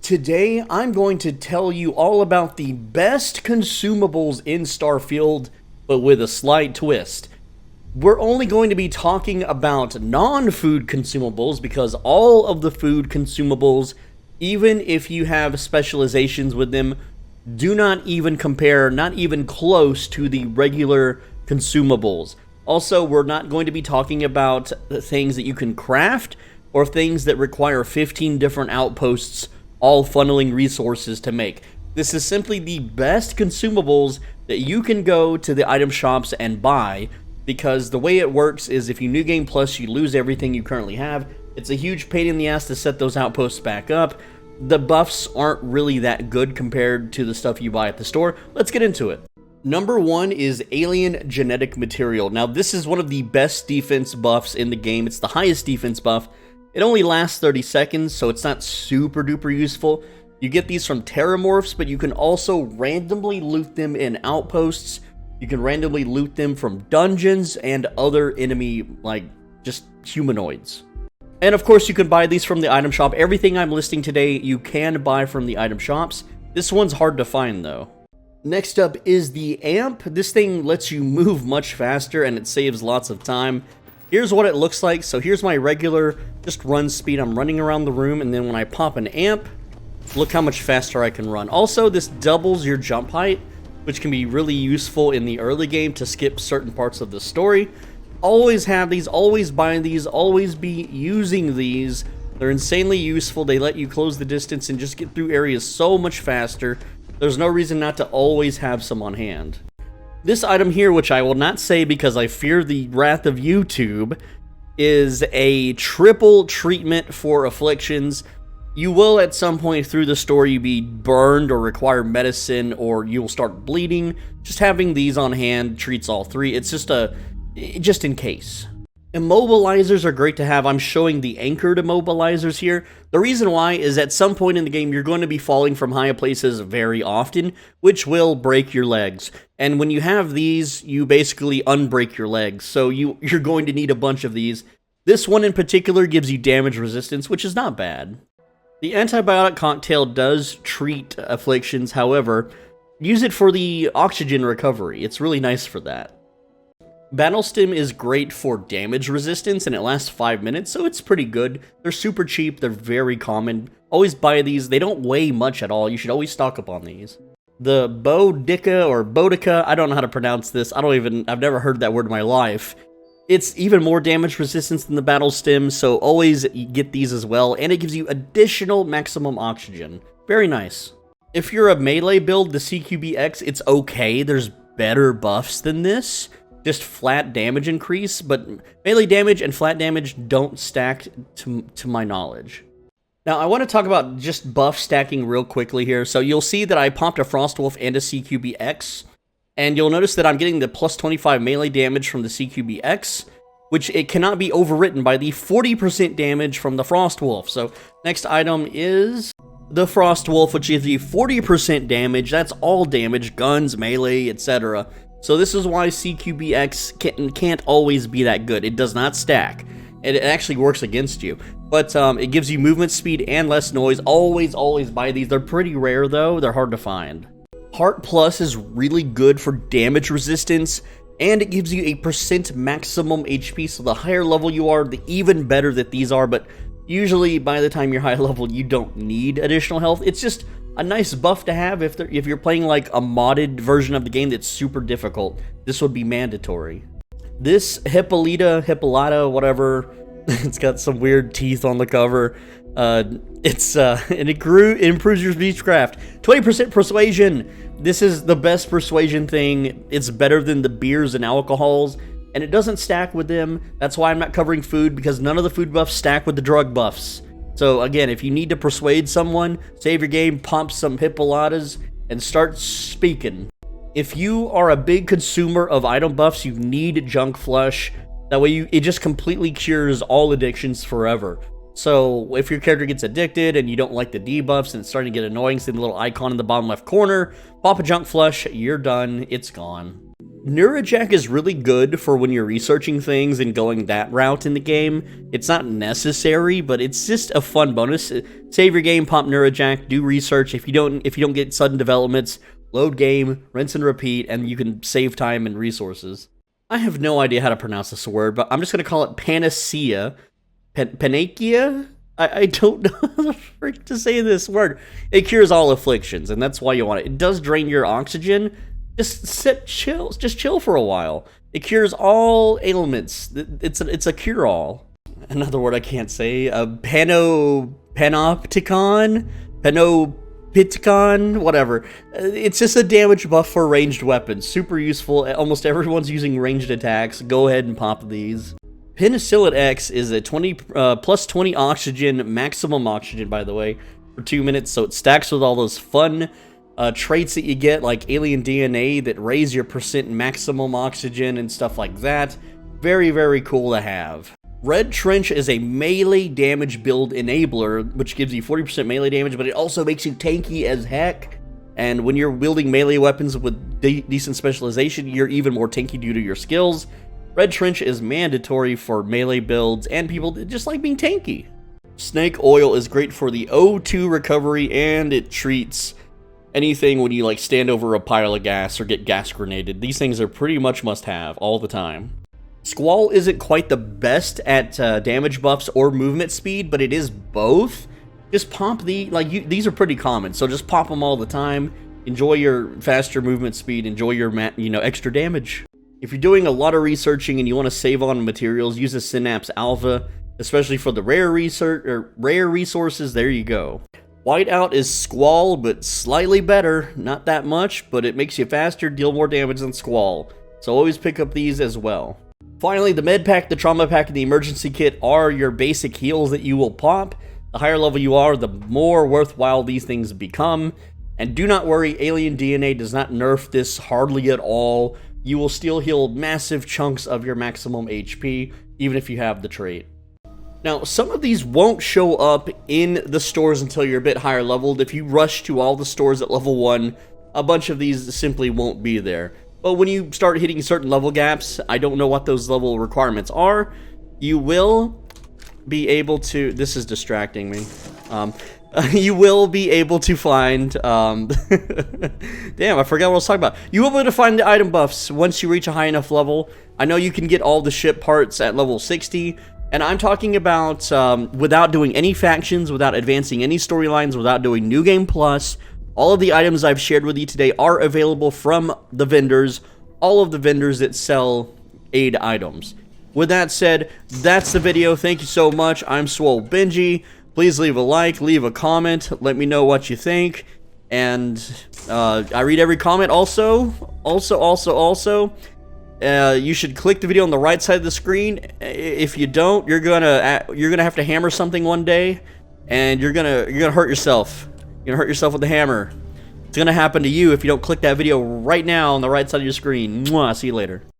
Today, I'm going to tell you all about the best consumables in Starfield, but with a slight twist. We're only going to be talking about non-food consumables because all of the food consumables, even if you have specializations with them, do not even compare, not even close to the regular consumables. Also, we're not going to be talking about the things that you can craft or things that require 15 different outposts all funneling resources to make. This is simply the best consumables that you can go to the item shops and buy, because the way it works is if you New Game Plus, you lose everything you currently have. It's a huge pain in the ass to set those outposts back up. The buffs aren't really that good compared to the stuff you buy at the store. Let's get into it. Number one is Alien Genetic Material. Now, this is one of the best defense buffs in the game. It's the highest defense buff. It only lasts 30 seconds, so it's not super duper useful. You get these from Terramorphs, but you can also randomly loot them in outposts. You can randomly loot them from dungeons and other enemy, like, just humanoids. And of course, you can buy these from the item shop. Everything I'm listing today, you can buy from the item shops. This one's hard to find, though. Next up is the Amp. This thing lets you move much faster, and it saves lots of time. Here's what it looks like. So here's my regular just run speed. I'm running around the room, and then when I pop an amp, look how much faster I can run. Also, this doubles your jump height, which can be really useful in the early game to skip certain parts of the story. Always have these, always buy these, always be using these. They're insanely useful. They let you close the distance and just get through areas so much faster. There's no reason not to always have some on hand. This item here, which I will not say because I fear the wrath of YouTube, is a triple treatment for afflictions. You will at some point through the story be burned or require medicine, or you'll start bleeding. Just having these on hand treats all three. It's just in case. Immobilizers are great to have. I'm showing the anchored immobilizers here. The reason why is at some point in the game, you're going to be falling from high places very often, which will break your legs. And when you have these, you basically unbreak your legs. So you're going to need a bunch of these. This one in particular gives you damage resistance, which is not bad. The Antibiotic Cocktail does treat afflictions, however, use it for the oxygen recovery. It's really nice for that. Battlestim is great for damage resistance, and it lasts 5 minutes, so it's pretty good. They're super cheap, they're very common. Always buy these, they don't weigh much at all. You should always stock up on these. The Boudicca, or Boudicca, I don't know how to pronounce this. I've never heard that word in my life. It's even more damage resistance than the Battlestim, so always get these as well, and it gives you additional maximum oxygen. Very nice. If you're a melee build, the CQB X, it's okay. There's better buffs than this. Just flat damage increase, but melee damage and flat damage don't stack to my knowledge. Now, I want to talk about just buff stacking real quickly here. So you'll see that I popped a Frostwolf and a CQB X, and you'll notice that I'm getting the plus 25 melee damage from the CQB X, which it cannot be overwritten by the 40% damage from the Frostwolf. So next item is the Frostwolf, which gives you 40% damage. That's all damage, guns, melee, etc. So this is why CQBX can't always be that good. It does not stack, and it actually works against you. But it gives you movement speed and less noise. Always buy these. They're pretty rare, though. They're hard to find. Heart Plus is really good for damage resistance, and it gives you a % maximum HP. So the higher level you are, the even better that these are. But usually, by the time you're high level, you don't need additional health. It's just a nice buff to have if you're playing like a modded version of the game that's super difficult. This would be mandatory. This Hippolyta, whatever, it's got some weird teeth on the cover. And it improves your speechcraft. 20% persuasion. This is the best persuasion thing. It's better than the beers and alcohols, and it doesn't stack with them. That's why I'm not covering food, because none of the food buffs stack with the drug buffs. So again, if you need to persuade someone, save your game, pump some Hippolytas, and start speaking. If you are a big consumer of item buffs, you need Junk Flush. That way it just completely cures all addictions forever. So if your character gets addicted and you don't like the debuffs and it's starting to get annoying, see the little icon in the bottom left corner, pop a Junk Flush, you're done, it's gone. Neurajack is really good for when you're researching things and going that route in the game. It's not necessary, but it's just a fun bonus. Save your game, pop Neurajack, do research. If you don't get sudden developments, load game, rinse and repeat, and you can save time and resources. I have no idea how to pronounce this word, but I'm just gonna call it Panacea. Panacea? I don't know how the frick to say this word. It cures all afflictions, and that's why you want it. It does drain your oxygen. Just chill for a while. It cures all ailments. It's a cure-all. Another word I can't say. Panopticon, whatever. It's just a damage buff for ranged weapons. Super useful. Almost everyone's using ranged attacks. Go ahead and pop these. Penicillin X is a plus 20 oxygen, maximum oxygen, by the way, for 2 minutes. So it stacks with all those fun traits that you get, like alien DNA that raise your percent maximum oxygen and stuff like that. Very, very cool to have. Red Trench is a melee damage build enabler, which gives you 40% melee damage, but it also makes you tanky as heck. And when you're wielding melee weapons with decent specialization, you're even more tanky due to your skills. Red Trench is mandatory for melee builds and people that just like being tanky. Snake Oil is great for the O2 recovery, and it treats anything when you like stand over a pile of gas or get gas grenaded. These things are pretty much must-have all the time. Squall isn't quite the best at damage buffs or movement speed, but it is both. Just pop these are pretty common, so just pop them all the time. Enjoy your faster movement speed. Enjoy your extra damage. If you're doing a lot of researching and you want to save on materials, use a Synapse Alpha, especially for the rare resources. There you go. Whiteout is Squall, but slightly better. Not that much, but it makes you faster, deal more damage than Squall. So always pick up these as well. Finally, the med pack, the trauma pack, and the emergency kit are your basic heals that you will pop. The higher level you are, the more worthwhile these things become. And do not worry, alien DNA does not nerf this hardly at all. You will still heal massive chunks of your maximum HP, even if you have the trait. Now, some of these won't show up in the stores until you're a bit higher leveled. If you rush to all the stores at level 1, a bunch of these simply won't be there. But when you start hitting certain level gaps, I don't know what those level requirements are, you will be able to... This is distracting me. You will be able to find, damn, I forgot what I was talking about. You will be able to find the item buffs once you reach a high enough level. I know you can get all the ship parts at level 60, and I'm talking about without doing any factions, without advancing any storylines, without doing New Game Plus. All of the items I've shared with you today are available from the vendors, all of the vendors that sell aid items. With that said, that's the video. Thank you so much. I'm Swole Benji. Please leave a like, leave a comment, let me know what you think, and I read every comment. Also, you should click the video on the right side of the screen. If you don't, you're gonna have to hammer something one day, and you're gonna hurt yourself. You're gonna hurt yourself with the hammer. It's gonna happen to you if you don't click that video right now on the right side of your screen. Mwah, see you later.